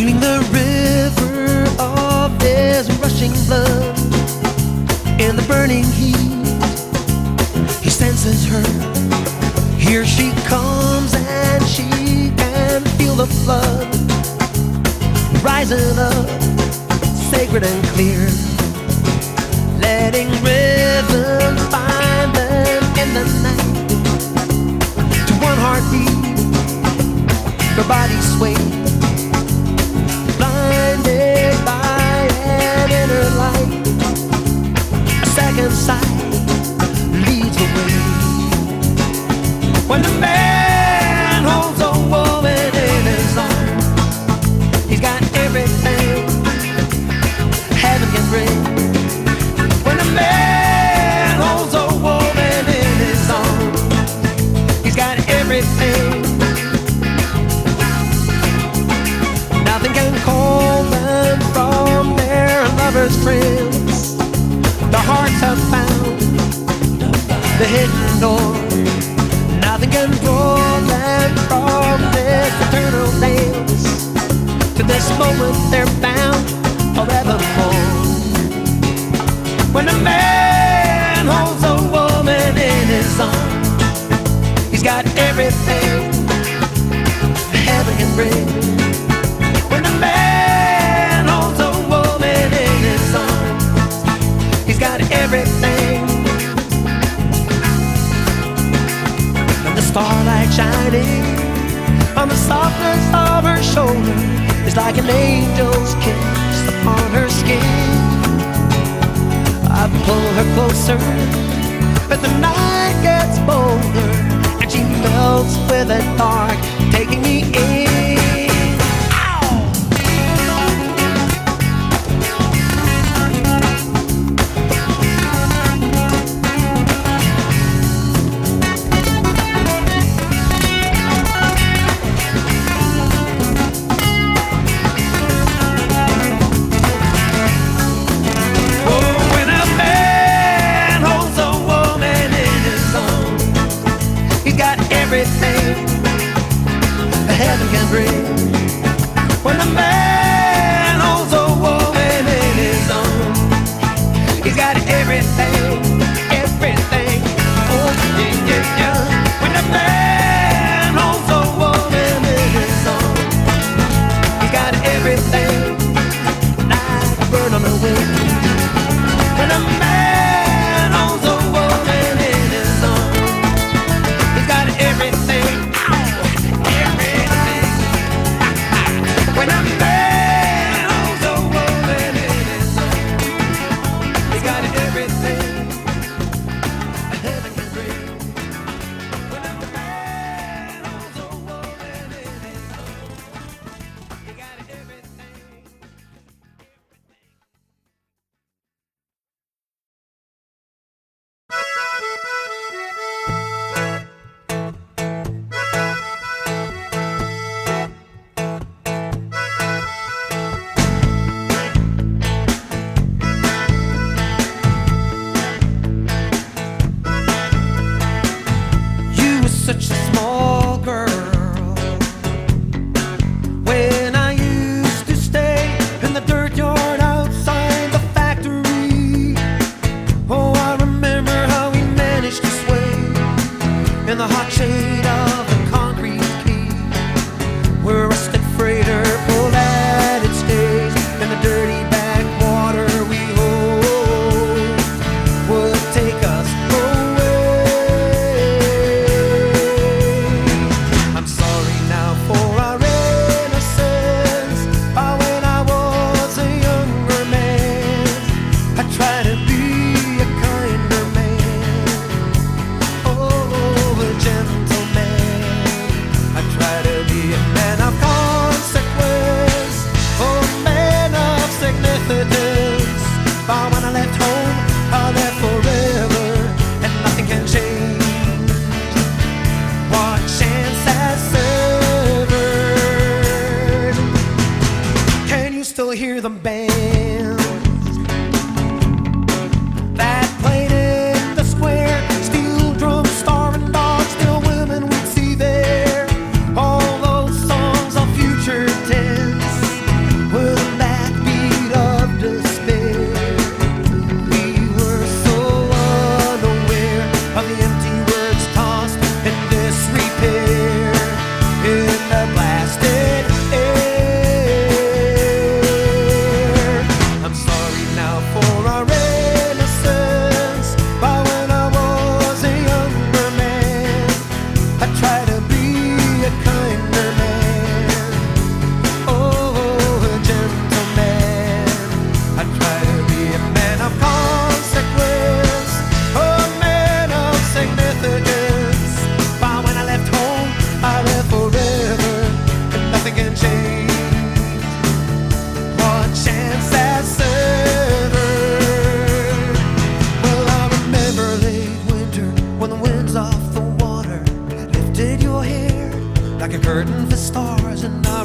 feeling the river of his rushing blood. In the burning heat, he senses her. Here she comes and she can feel the flood rising up, sacred and clear, letting rhythm find them in the night. To one heartbeat, her body sways, blinded by an inner light. A second sight leads the way. When the man holds a woman in his arms, he's got everything heaven can bring. When a man holds a woman in his arms, he's got everything. Nothing can call them from their lover's trance. The hearts have found the hidden door. Nothing can draw them from this eternal dance. To this moment they're bound forevermore. When a man holds a woman in his arms, he's got everything heaven can bring. When a man holds a woman in his arms, he's got everything. And the starlight shining on the softness of her shoulder is like an angel's kiss upon her skin. I pull her closer as the night gets bolder, and she melts with the dark, taking me in. Everything heaven can bring. When a man holds a woman in his arms, he's got everything, everything. Oh yeah, yeah, yeah. When a man holds a woman in his arms, he's got everything. Like burn on the wind. When a man holds a woman in his arms, he's got everything, everything. When a man holds a woman in his arms, he's got everything heaven can bring. When a man holds a woman in his arms, he got everything. Such a small girl when I used to stay in the dirt yard outside the factory. Oh, I remember how we managed to sway in the hot shade of the concrete quay, where a rusted freighter pulled at its stage, and the dirty backwater we hold would take us away. But when I left home, I left forever, and nothing can change what chance has severed. Can you still hear the band that played in the square? Steel drums, starving dogs, still women we'd see there. All those songs of future tense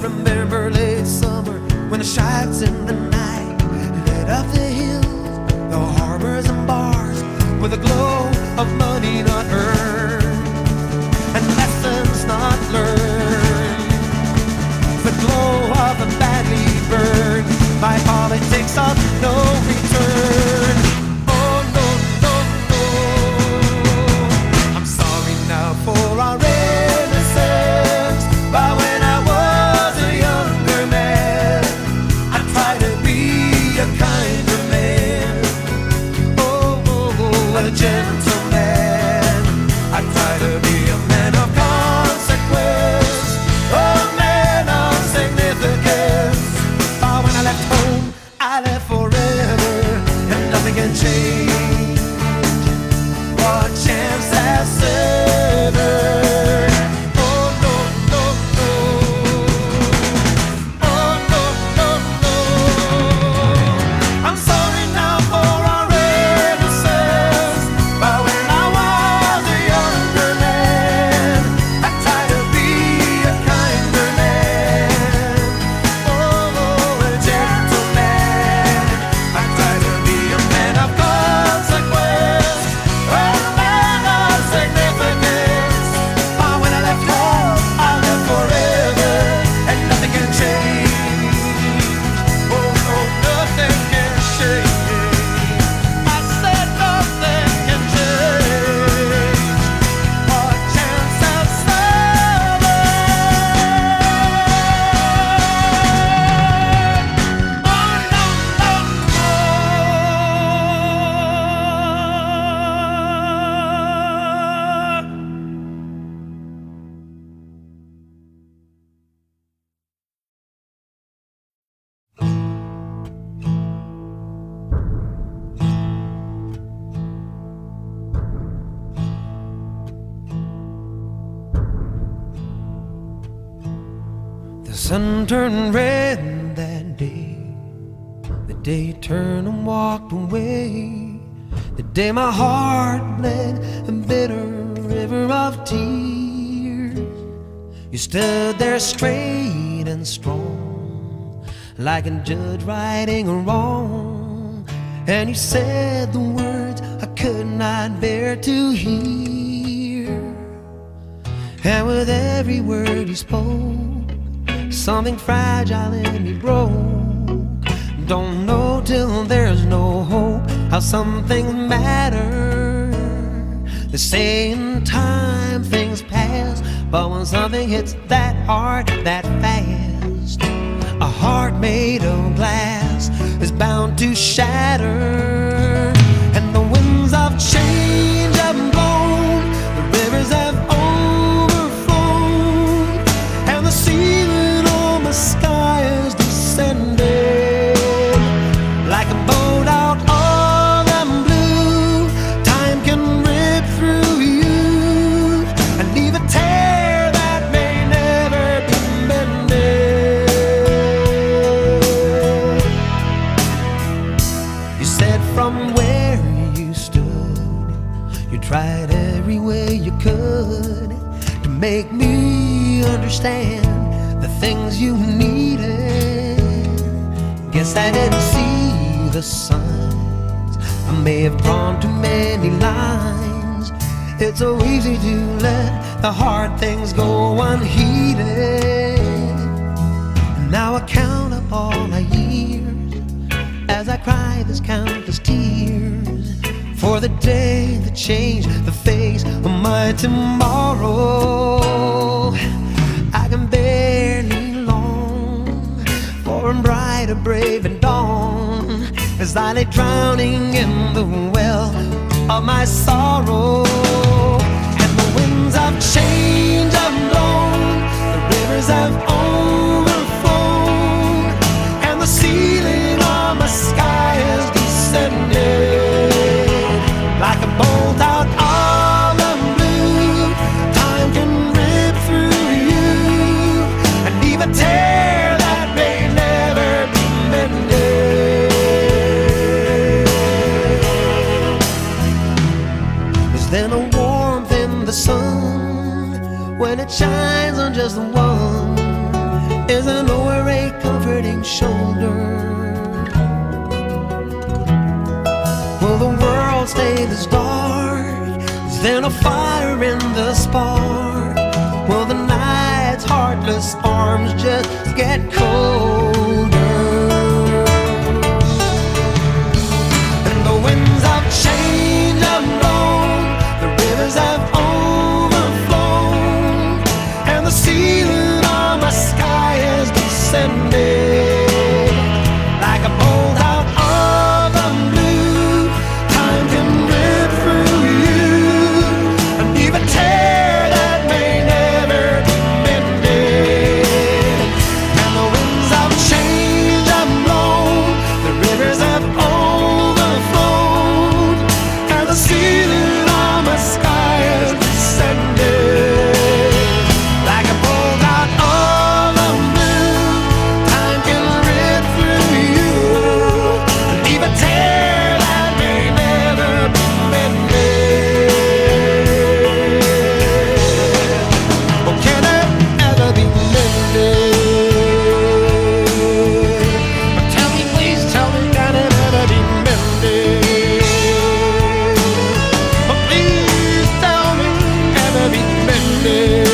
remember late summer when the shouts in the night lit up the hills, the harbors and bars with a glow of money not earned and lessons not learned. The glow of a badly burned by politics of no return. Oh no, no, no. I'm sorry now for our innocence, but when I was a younger man, I tried to be a kinder man. Oh, oh, oh, a gentleman. I tried to be a man of consequence, a man of significance. But when I left home, I left forever, and nothing can change what chance has severed. Oh no, no, no. Oh no, no, no. I'm sorry now for our innocence, but when I was a younger man, I tried to be a kinder man. Oh, a gentleman. I tried to be a man of consequence, a man of significance. But when I left home, I left forever, and nothing can change. Oh no, nothing can change. I said nothing can change what chance has severed. Oh no, no, The sun turned red that day, the day you turned and walked away, the day my heart bled a bitter river of tears. You stood there straight and strong, like a judge righting a wrong, and you said the words I could not bear to hear. And with every word you spoke, something fragile in me broke. Don't know till there's no hope how some things matter. They say in time things pass, but when something hits that hard, that fast, a heart made of glass is bound to shatter. And the winds of change have blown, the rivers have overflown, and the ceiling on the sky has descended like a boat out on the blue. Time can rip through you and leave a tear that may never be mended. You said from where you stood, you tried every way you could to make me understand the things you needed. Guess I didn't see the signs, I may have drawn too many lines. It's so easy to let the hard things go unheeded. And now I count up all my years as I cry this countless tears for the day that changed the face of my tomorrow. I can barely long for a brighter, brave and dawn as I lay drowning in the well of my sorrow. And the winds of change have blown, the rivers have overflown, and the ceiling on the sky has descended like a bolt out of the blue. Time can rip through you and leave a tear that may never be mended. Is there no warmth in the sun when it shines on just the one? and shoulder. Will the world stay this dark? Is there no fire in the spark? Will the night's heartless arms just get colder? And the winds of change have blown, the rivers have overflown, and the ceiling of my sky has descended like a bolt out of the blue. Time can rip through you and leave a tear that may never be mended. And the winds of change have blown, the rivers have overflowed, and the ceiling of my sky has descended like a bolt out of the blue. Time can rip through you and leave a tear that may never be mended. Oh, can it ever be mended? Oh, tell me, please tell me, can it ever be mended? Oh, please tell me, ever be mended?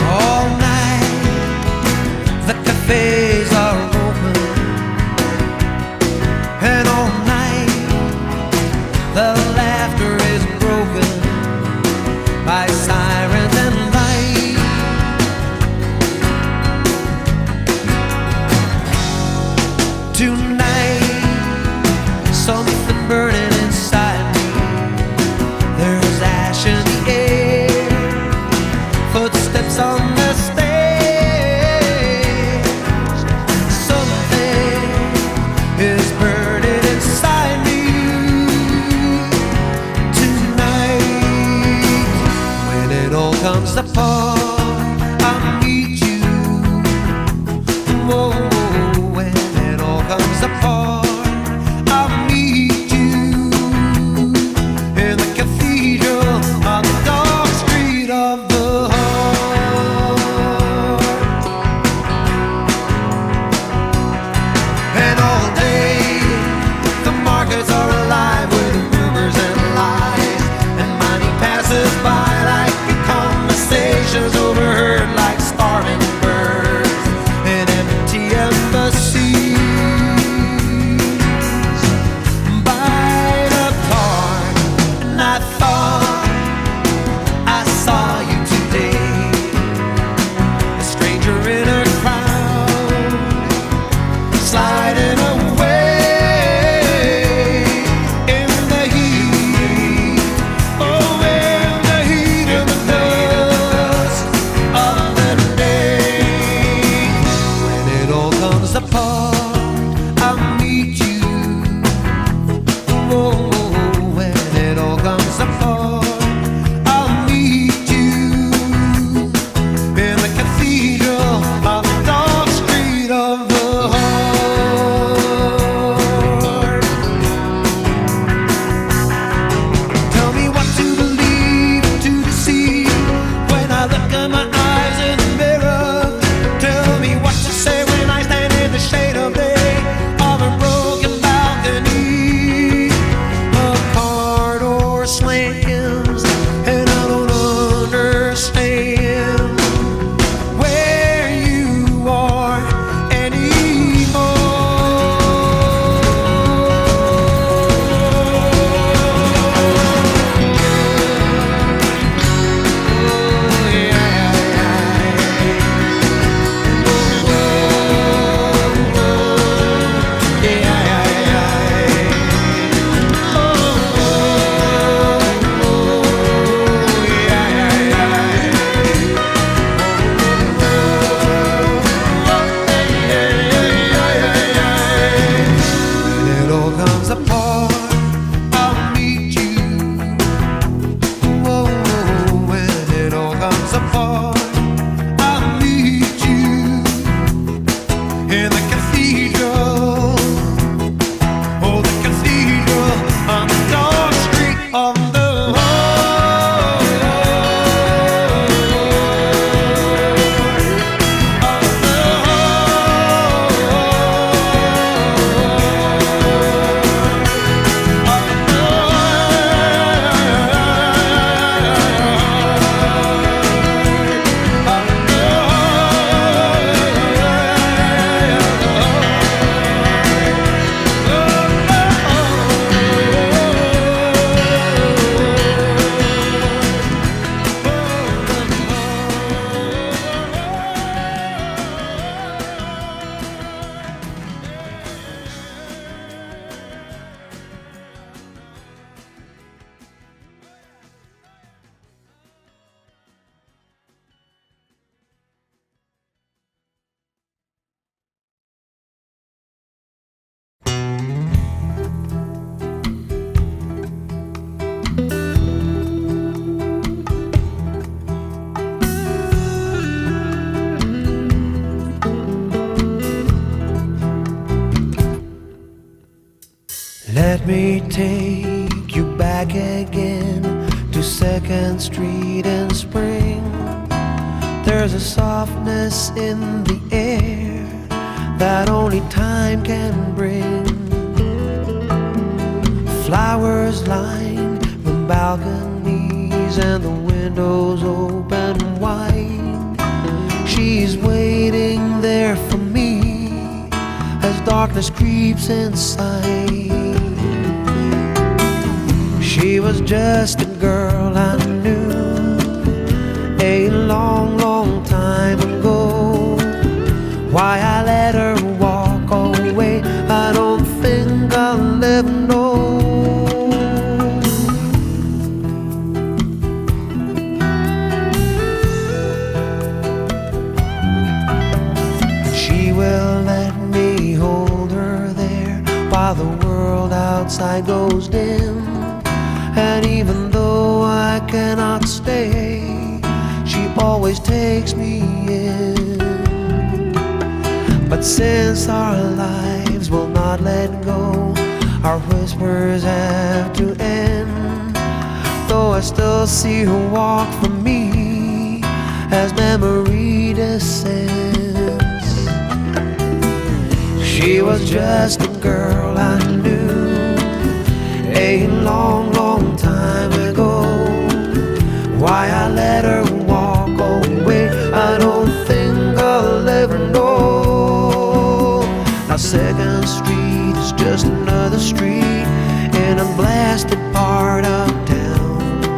All night the cafes are open, and all night the laughter is broken by sirens and light. Tonight something burning inside me. There's ash in the air, footsteps on the stairs. Something is burning inside me tonight. When it all comes apart, I'll meet you. Whoa, when it all comes apart, I'll meet you in the cathedral on the dark street of the heart. And all day the markets are alive with rumors and lies, and money passes by like conversations overheard, like starving birds in empty embassies. Bite apart, and I thought I saw you today, a stranger in a crowd, sliding away in the heat. Oh, in the heat of the dust of the day. When it all comes apart, I'll meet you. Oh, when it all comes apart, I'll meet you in the cathedral on the dark street of the heart. Tell me what to believe, to deceive, when I look in my eyes in the mirror. Tell me what to say when I stand in the shade of their Let me take you back again to 2nd Street in spring. There's a softness in the air that only time can bring. Flowers line the balconies and the windows open wide. She's waiting there for me as darkness creeps inside. She was just a girl I knew a long, long time ago. Why I let her walk away, I don't think I'll ever know. She will let me hold her there while the world outside goes dim. And even though I cannot stay, she always takes me in. But since our lives will not let go, our whispers have to end. Though I still see her walk from me as memory descends. She was just a girl I knew a long, long time ago. Why I let her walk away, I don't think I'll ever know. Now 2nd Street is just another street in a blasted part of town.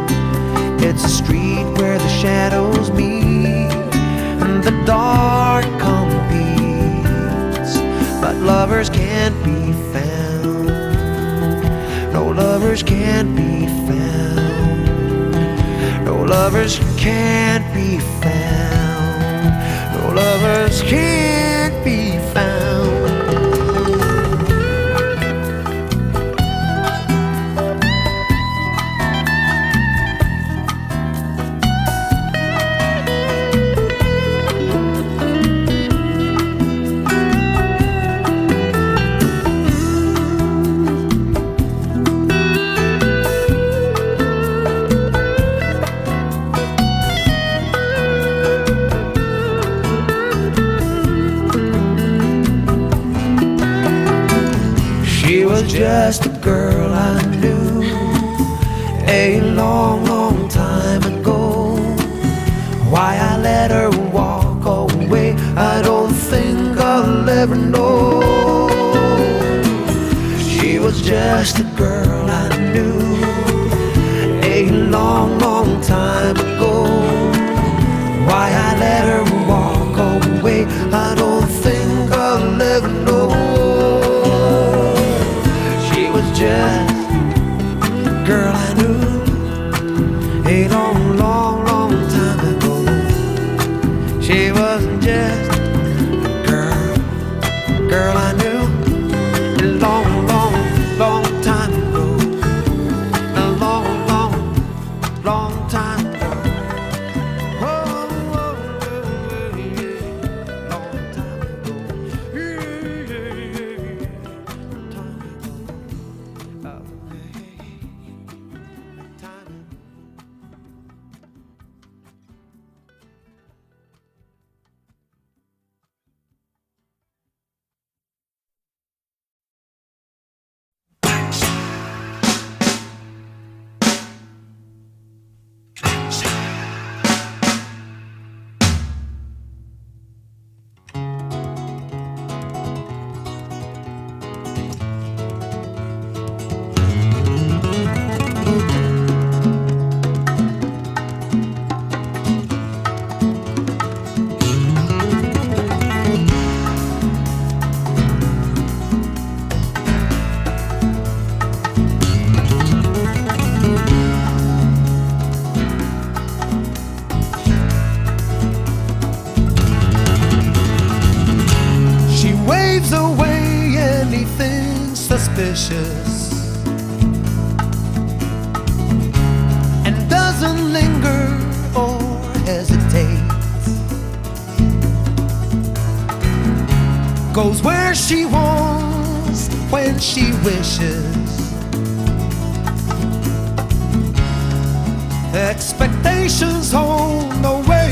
It's a street where the shadows meet and the dark competes, but lovers can't be found. No lovers can't be found. No lovers can't be found. No lovers can't be found. She was just a girl I knew a long, long time ago. Why I let her walk away, I don't think I'll ever know. She was just a girl I knew a long, long time ago. Why I let her walk away, I don't think I'll ever know. Just a girl I knew a long, long, long time ago. She wasn't just a girl I knew a long, long, long time ago. A long, long, long time ago. Oh, oh, yeah, long time ago. Suspicious and doesn't linger or hesitate. Goes where she wants does when she wishes. Expectations on the way.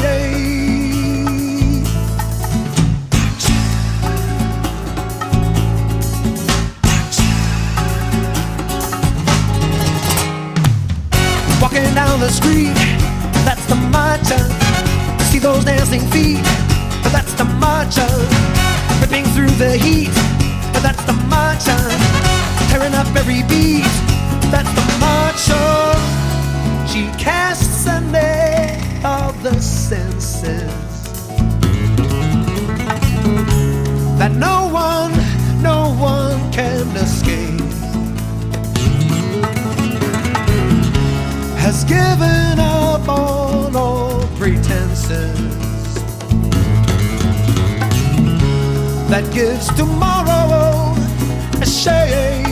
Walking down the street, that's the matcha. See those dancing feet, that's the matcha. Ripping through the heat, that's the matcha. Tearing up every beat, that's the matcha. She casts a net of the senses that no one can escape. Has given up on all pretenses that gives tomorrow a shade.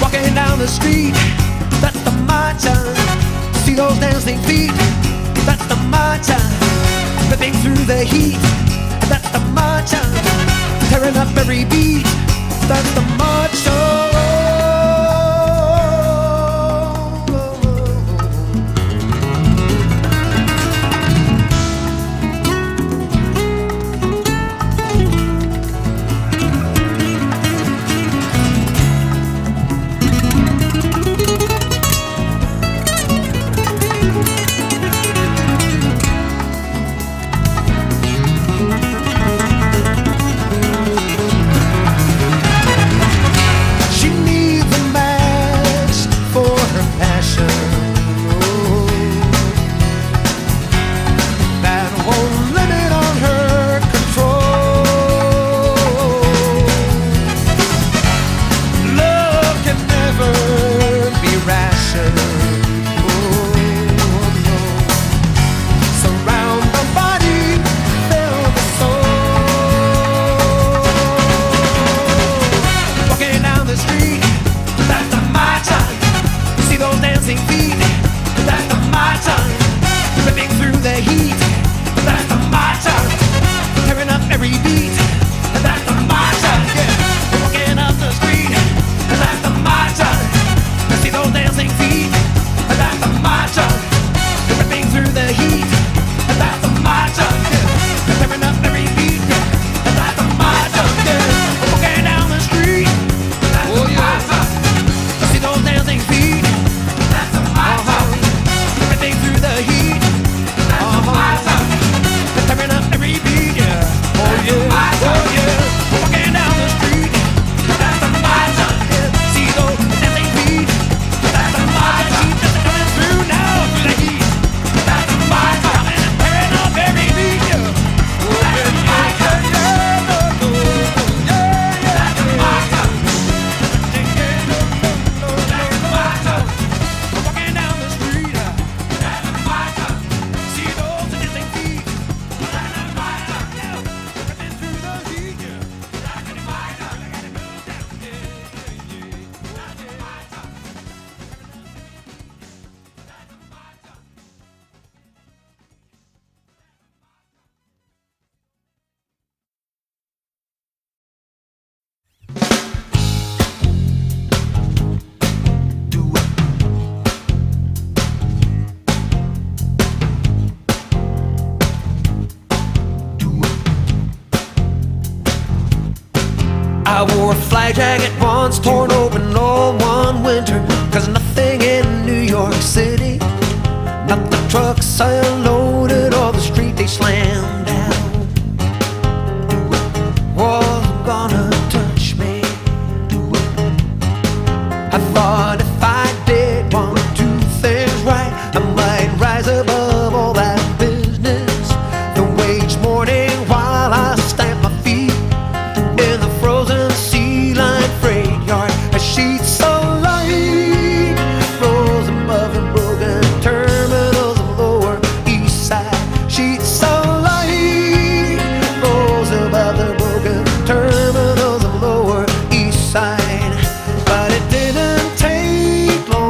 Walking down the street, that's the matcha. See those dancing feet, that's the matcha. Ripping through the heat, that's the matcha. Tearing up every beat, that's the matcha. I wore a flight jacket once, torn open all one winter. Cause nothing in New York City, not the trucks I unloaded or the street they slammed down, wasn't gonna touch me. I thought if I did one or two things right, I might rise above all that business. The wage morning while I stamp my feet in the frozen sea line freight yard. A sheet so light rose above the broken terminals of Lower East Side. Sheets so light rose above the broken terminals of Lower East Side. But it didn't take long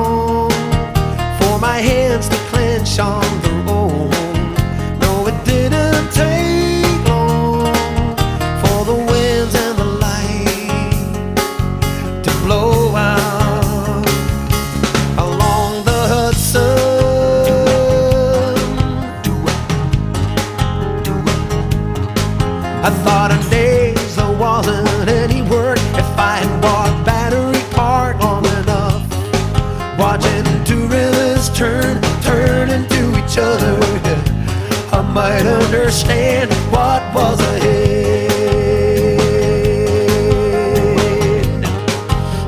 understand what was ahead.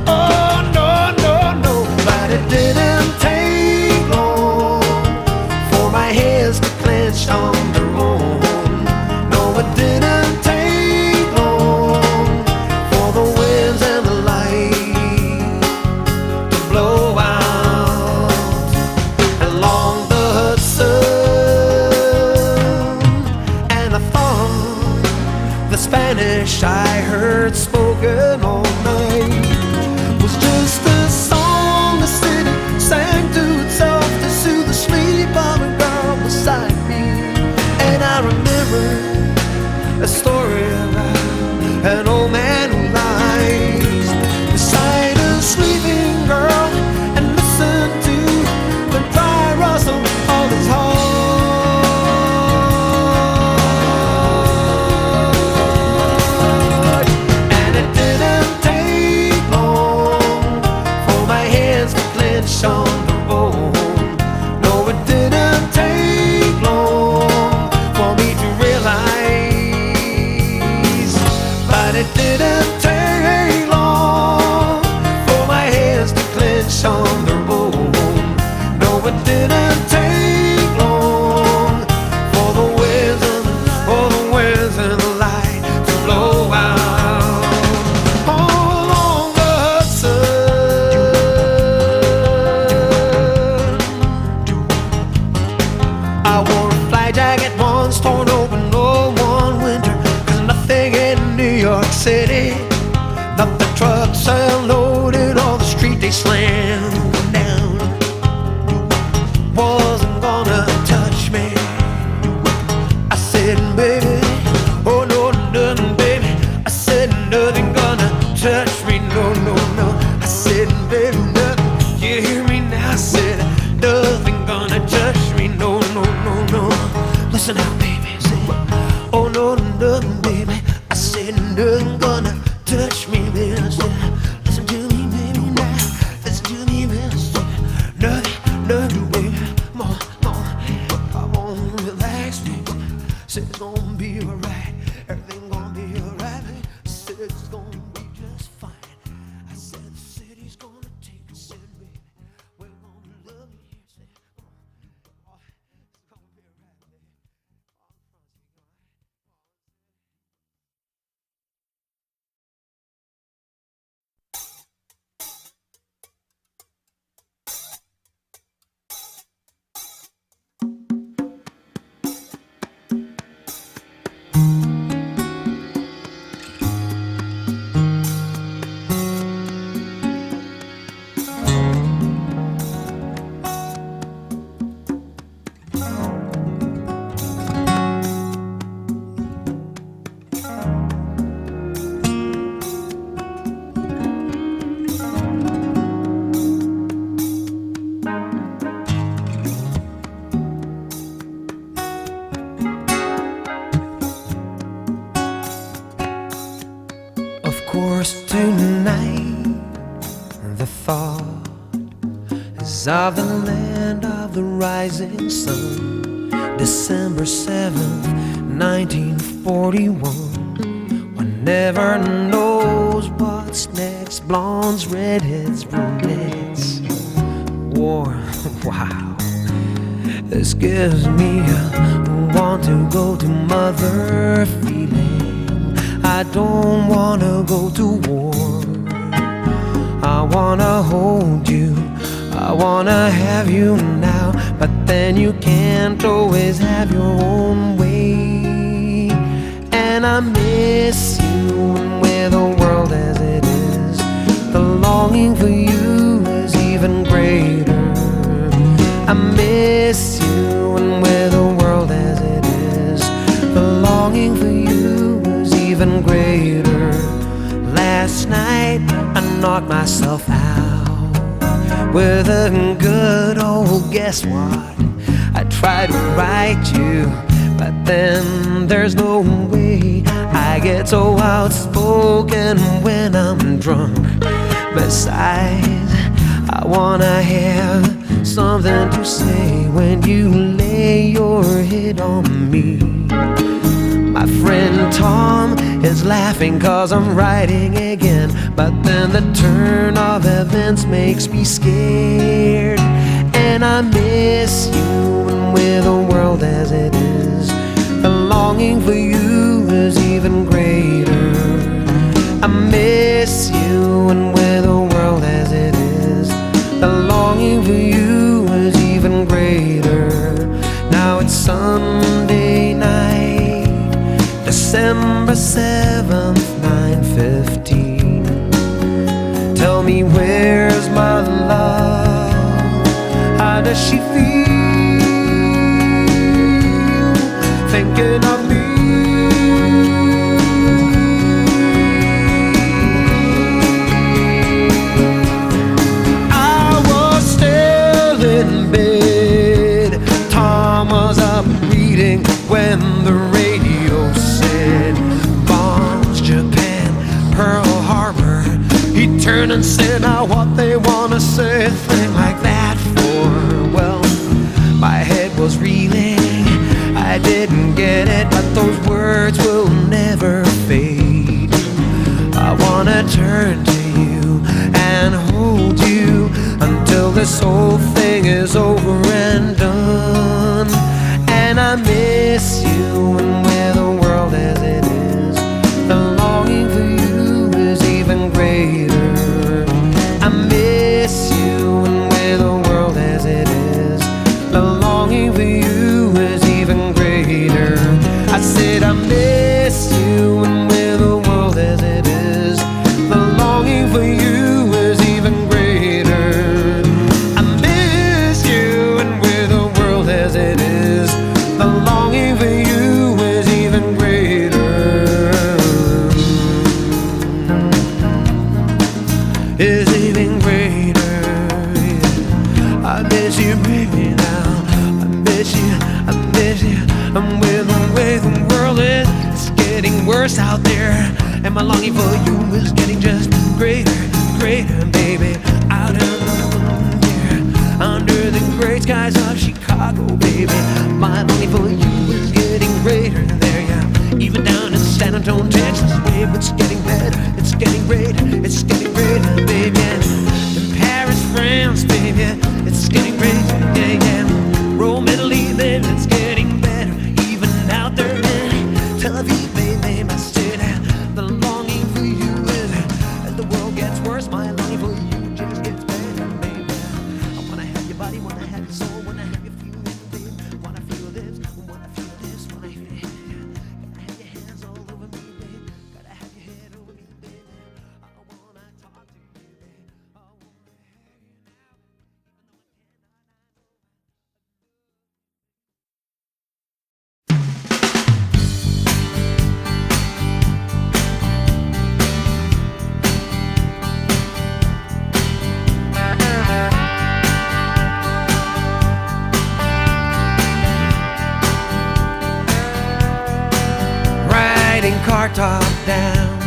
Oh, no, no, no, but it didn't take long for my hands to clench on their own. No, it didn't take long for the winds and the light to blow out along the Hudson. And I thought the Spanish I heard spoken all night was just a song the city sang to itself to soothe the sleep of a girl beside me. And I remember a story about an old man who lies beside a sleeping girl and listened to the dry rustle of his heart. And it didn't take long for my hands to clench on the bone. No, it didn't take long for me to realize, but it didn't take long for my hands to clench on the bone. No, it didn't take long for the winds and the light to blow out along the Hudson. I wore a fly jacket once, torn open all one winter, 'cause nothing in New York City, not the trucks unloaded or the street they slammed down, wasn't gonna touch me. I said, baby, oh no, nothing, baby. I said, nothing gonna touch me, no, no, no. I said, baby, nothing, you hear me now? I said, nothing gonna touch me, no, no, no, no. Listen out, baby, say, oh no, nothing, baby. I said, nothing gonna touch me, baby. I said, listen to me, baby, now. Listen to me, baby. I said, nothing, nothing, baby. More, I wanna relax, baby. Said it's gonna be alright, everything gonna be alright. I said it's gonna be just fine. I said the city's gonna take us in, baby. We're gonna love you. Said, oh, it's gonna be alright, baby. Of course, tonight the thought is of the land of the rising sun. December 7th, 1941. One never knows what's next. Blondes, redheads, brunettes. War, wow. This gives me a want to go to mother feeling. I don't wanna go to war. I wanna hold you, I wanna have you now. But then you can't always have your own way. And I miss you, and with the world as it is, the longing for you is even greater. I miss you, and with the world as it is, the longing for you is even greater. Last night I knocked myself out with a good old guess what. I tried to write you, but then there's no way. I get so outspoken when I'm drunk. Besides, I wanna have something to say when you lay your head on me. My friend Tom is laughing 'cause I'm writing again, but then the turn of events makes me scared. And I miss you, and with the world as it is, the longing for you is even greater. I miss you, and with the world as it is, the longing for you is even greater. Now it's Sunday night, December 7th, 9:15. Tell me, where's my love? How does she feel thinking of me? I was still in bed, Tom was up reading when the radio said bombs, Japan, Pearl Harbor. He turned and said, now what they wanna say a thing like that for? Well, my head was reeling, I didn't get it, but those words will never fade. I wanna turn to you and hold you until this whole thing is over and done. And I miss you, and with the world as it is, the longing for you is even greater. I miss you, and with the world as it is, the longing for you is even greater. I said I miss you, and with the world as it is, the longing for you is even greater. I miss you, and with the world as it is, the longing for you is even greater. Is even greater. I miss you, baby, now. I miss you, I miss you. I'm with the way the world is. It's getting worse out there, and my longing for you is getting just greater, greater, baby. Out of the here, under the great skies of Chicago, baby. My longing for you is getting greater there, yeah. Even down in San Antonio, Texas, baby, it's getting better. It's getting greater, it's getting greater, baby. And in Paris, France, baby, it's getting greater, yeah, yeah. Rome, Italy, baby, it's getting better. Even out there in Tel Aviv, baby, my city, the longing for you is, as the world gets worse, my longing for you just gets better, baby. I wanna have your body, wanna have your soul, wanna have your feelings, baby. Wanna feel this, wanna feel this, wanna hear it. Gotta have your hands all over me, baby. Gotta have your head over me, baby. I wanna talk to you, baby. I wanna have you now. Riding car top down,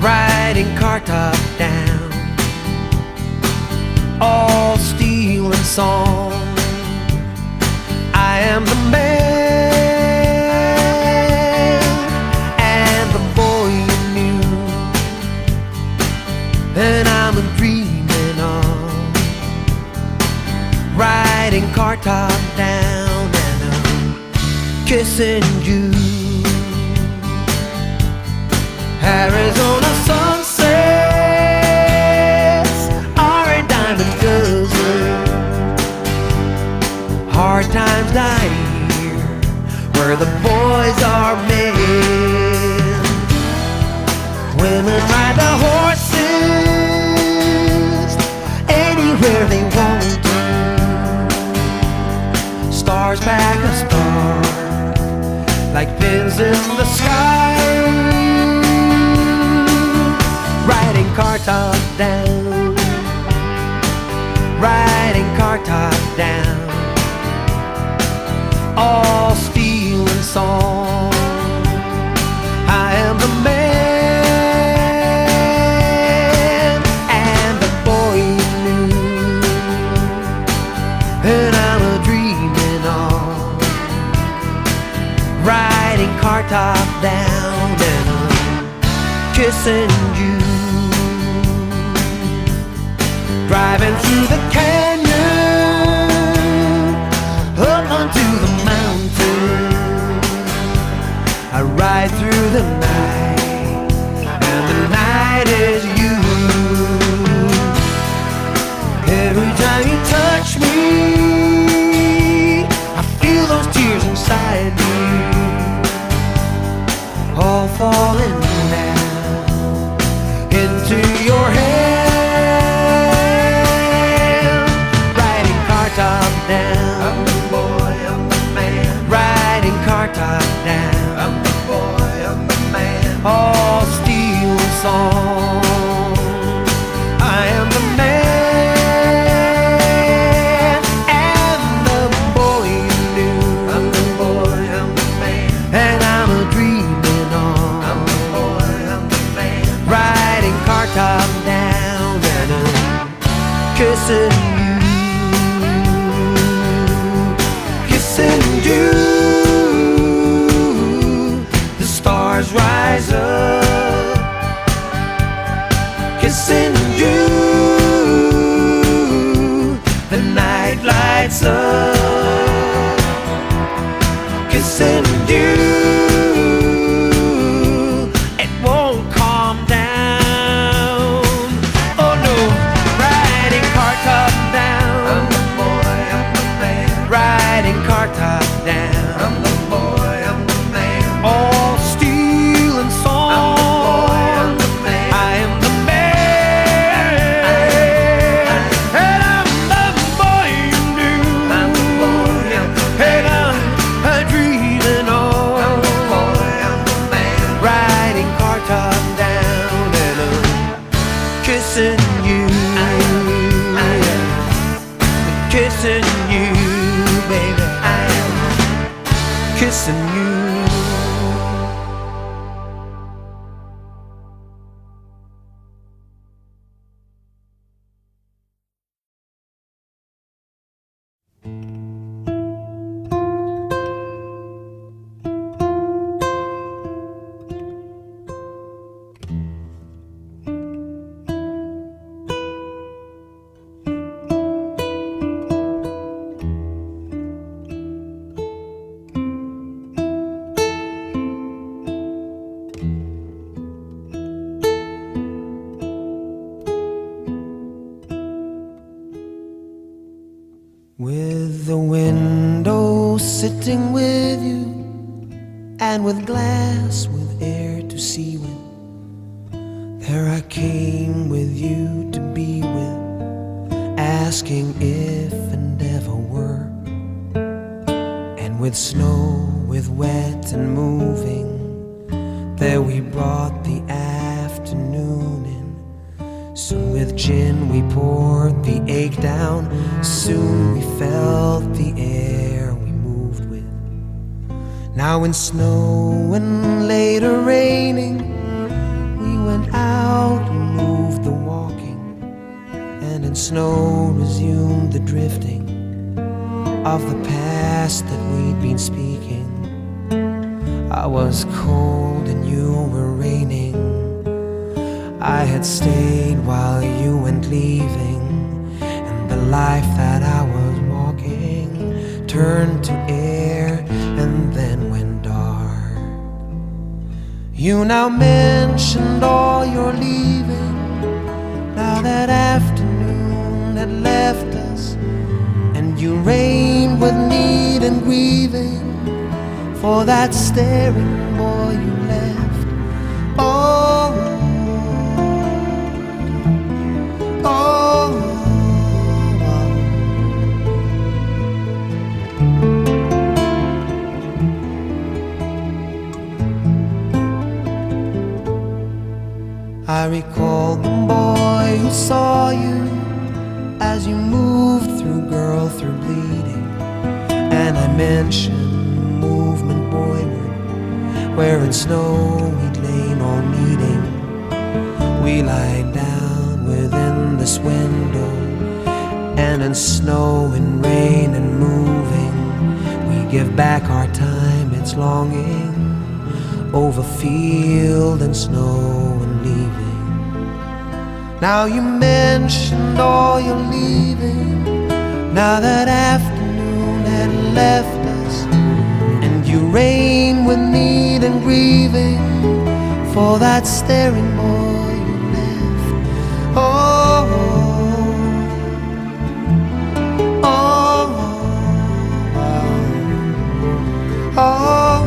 riding car top down, all steel and song. I am the man and the boy you knew, and I'm dreaming of riding car top down, and I'm kissing you. Arizona sunsets are a diamond dozen. Hard times die here, where the boys are men. Women ride the horses anywhere they want to. Stars back a star like pins in the sky. Riding car top down, riding car top down, all steel and song. I am the man and the boy you knew. top down and I'm kissing you. Driving through the canyon, up onto the mountain. I ride through the night, and the night is you. Every time you touch me, I feel those tears inside me, all falling down into your hand. Riding car top down, I'm the boy, I'm the man. Riding car top down, I'm the boy, I'm the man. All steel and song, I am the man. Top down and I'm kissing you. The stars rise up, kissing you. The night lights up, kissing you. It won't calm down. Car top down, I'm the boy, I'm the man. All steel and song, I'm the boy, I'm the man. I am the man, and I'm the boy you knew. I'm the boy, I'm the man. And I'm dreaming on. I'm the boy, I'm the man. Riding car top down and I'm kissing you. I am kissing you, baby. Kissing you. With the window sitting with you, and with glass with air to see with, there I came with you to be with, asking if and ever were. And with snow, with wet and moving, there we brought the afternoon in. Soon with gin we poured the ache down. Soon we felt the air we moved with. Now in snow and later raining, we went out and moved the walking, and in snow resumed the drifting of the past that we'd been speaking. I was cold and you were raining. I had stayed while you went leaving, and the life that I was walking turned to air and then went dark. You now mentioned all your leaving. Now that afternoon had left us, and you reigned with need and grieving for that staring boy you left. Oh, I recall the boy who saw you as you moved through girl through bleeding, and I mentioned movement boyward, where in snow we'd lain all meeting. We lied down within this window, and in snow and rain and moving, we give back our time, its longing, over field and snow and leaving. Now you mentioned all you're leaving. Now that afternoon had left us, and you reign with need and grieving for that staring boy you left. Oh, oh, oh, oh.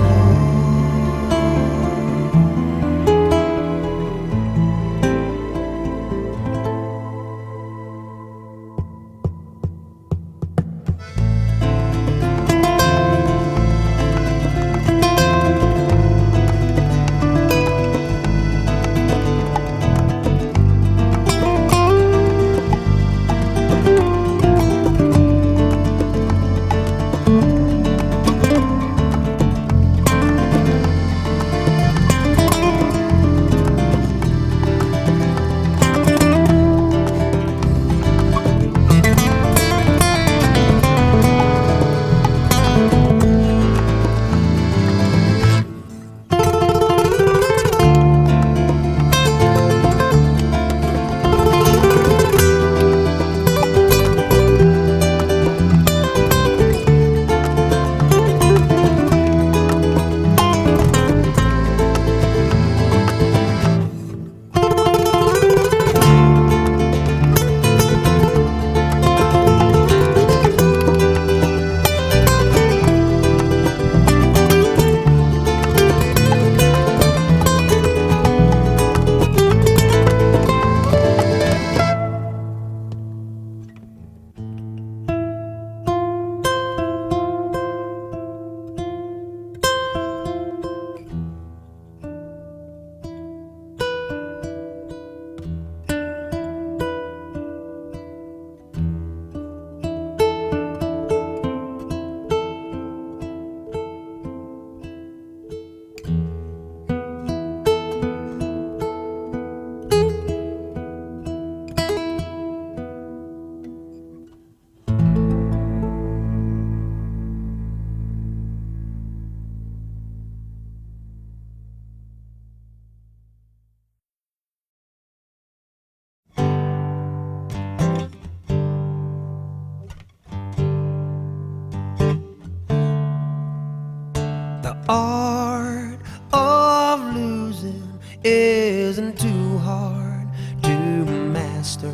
The art of losing isn't too hard to master.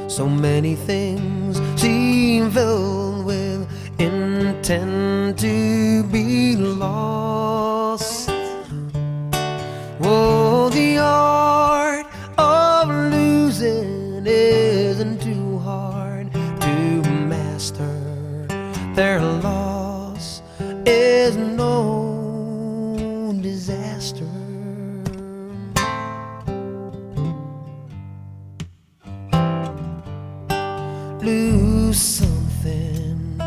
So many things seem filled with intent to be lost. Oh, the art of losing isn't too hard to master. Their loss is no disaster. Lose something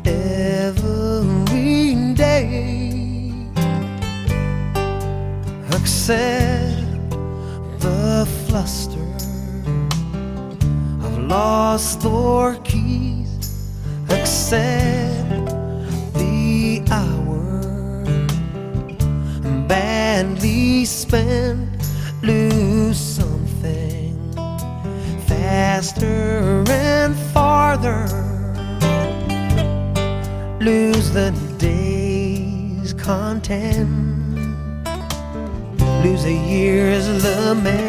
every day. Accept the fluster of lost door keys. Accept the hour badly spent. Lose something faster and farther. Lose the day's content. Lose a year's lament.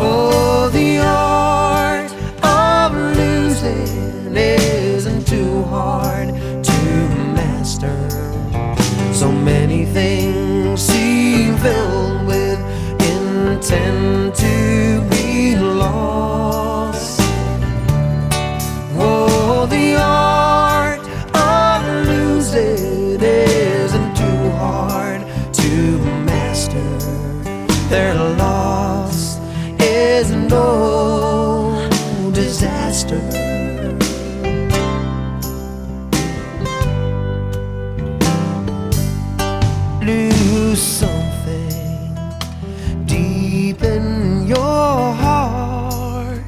Oh, the art of losing isn't too hard to master. So many things seem filled with intent to be lost. Oh, the art of losing isn't too hard to master. Their loss is no disaster. Lose something deep in your heart.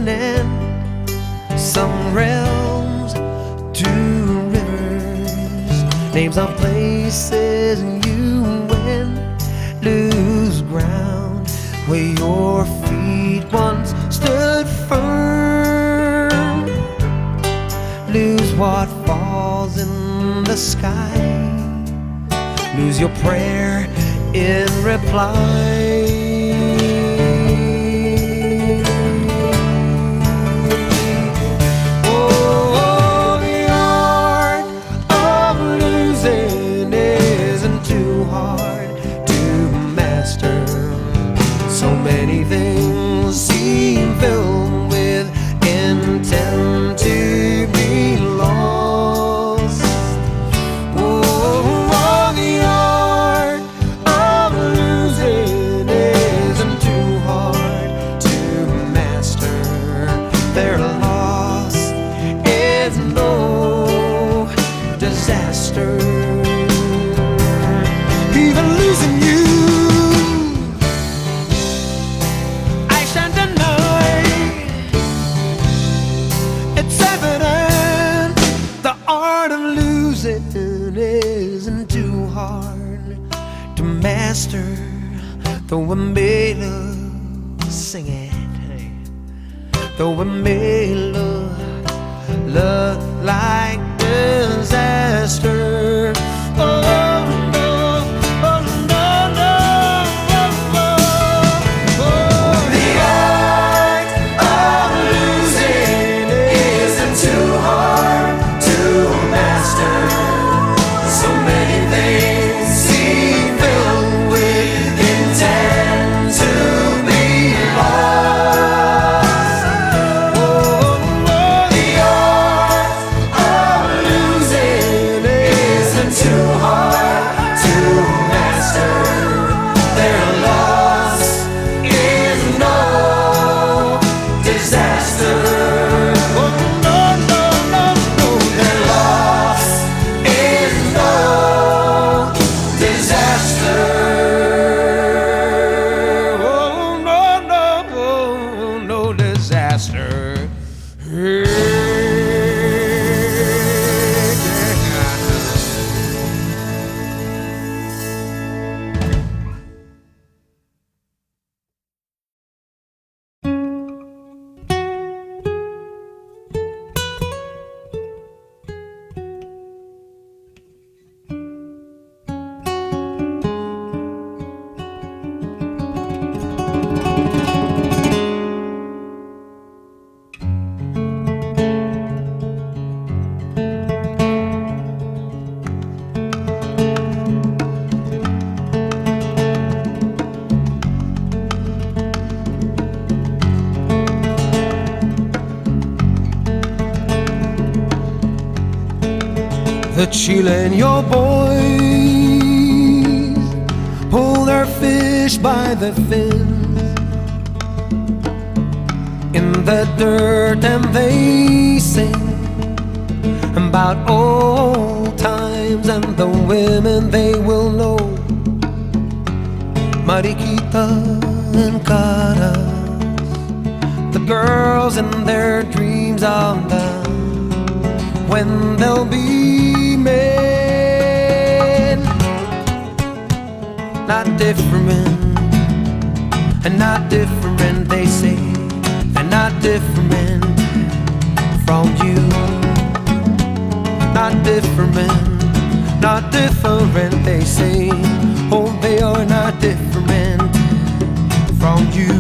and some realms to rivers, names of places you went, lose ground where your feet once stood firm, lose what falls in the sky, lose your prayer in reply. So many things seem filled with intent to be lost. Oh, the art of losing isn't too hard to master. Their loss is no disaster. Even losing you, isn't too hard to master. Though we may sing it, though we may look like disaster. The Chilean boys pull their fish by the fins in the dirt, and they sing about old times and the women they will know. Mariquita and Caras, the girls in their dreams of the when they'll be men, not different, and not different, they say, they're not different from you, not different, not different, they say, oh, they are not different from you.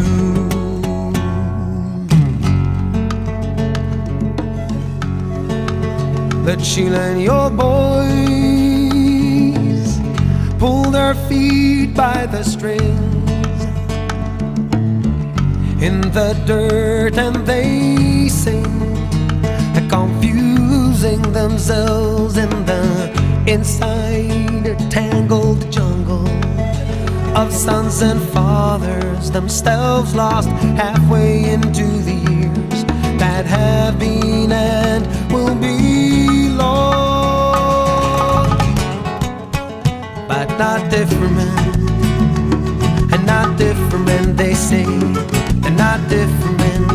The Chilean boys pull their feet by the strings in the dirt, and they sing, confusing themselves in the inside a tangled jungle of sons and fathers, themselves lost halfway into the years that have been and will be lost. But not different, and not different, they say, and not different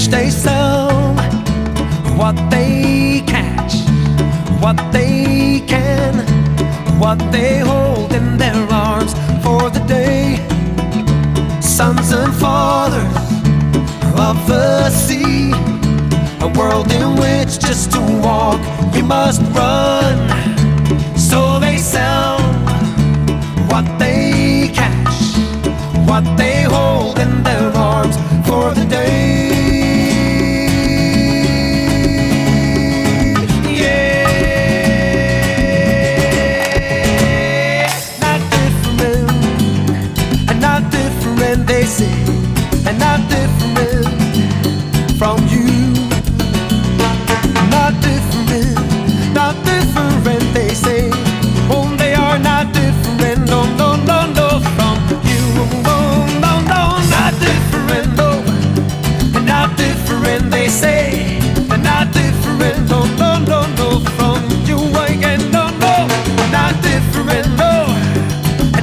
which they sell what they catch, what they can, what they hold in their arms for the day. Sons and fathers of the sea, a world in which just to walk you must run. So they sell what they catch, what they hold in their arms for the day. Yeah, not different, and not different, they say, and not different from you. Not different, not different, they say. Oh, they are not different, no, no, no, no, from you. Oh, no, no, not different, no, not different, they say. They're not different, no, no, no, no, from you again, no, no, not different, no,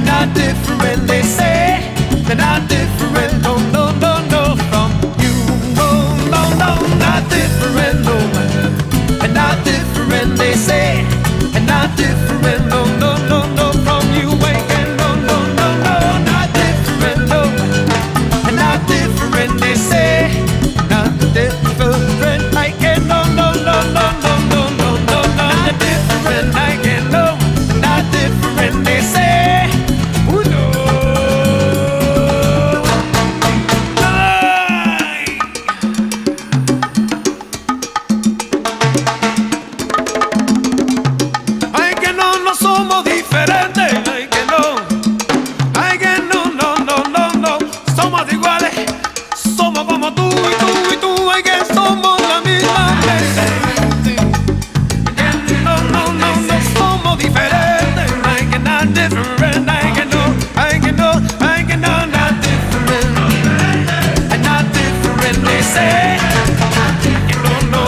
not different, they say. They're not different, no, no, no, no, from you. Oh, no, no, not different, no, not different, they say. And not different, no, no, no, no, from you again, no, no, no, no, not different, no, and not different, they say. Not different, I can, no, no, no, no, no, no, no, no, not different, I can, no, not different, they say. Ooh, no. Ay, que no, no somos diferentes. Ay, que no, no, no, no, no, somos iguales. Somos como tú y tú y tú. Ay, que somos la misma gente. No, no, no, no somos diferentes. Ay, que not different. Ay, que no, not different. And not different, they say. Que no, no.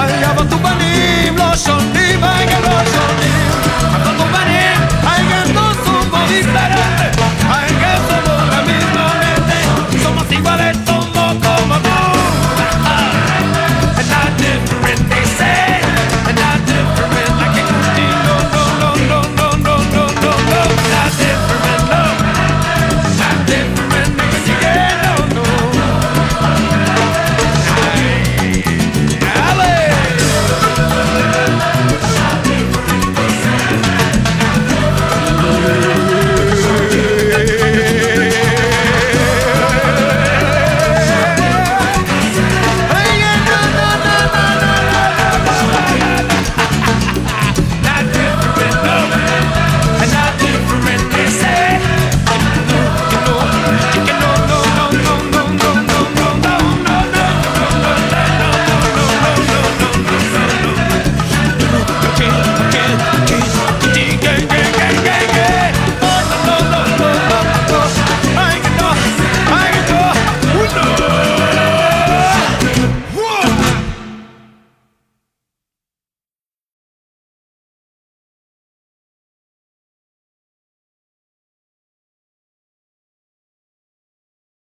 Ay, aba tu panim, lo shonim, ay, que lo shonim. Aba tu panim, ay, que no somos diferentes.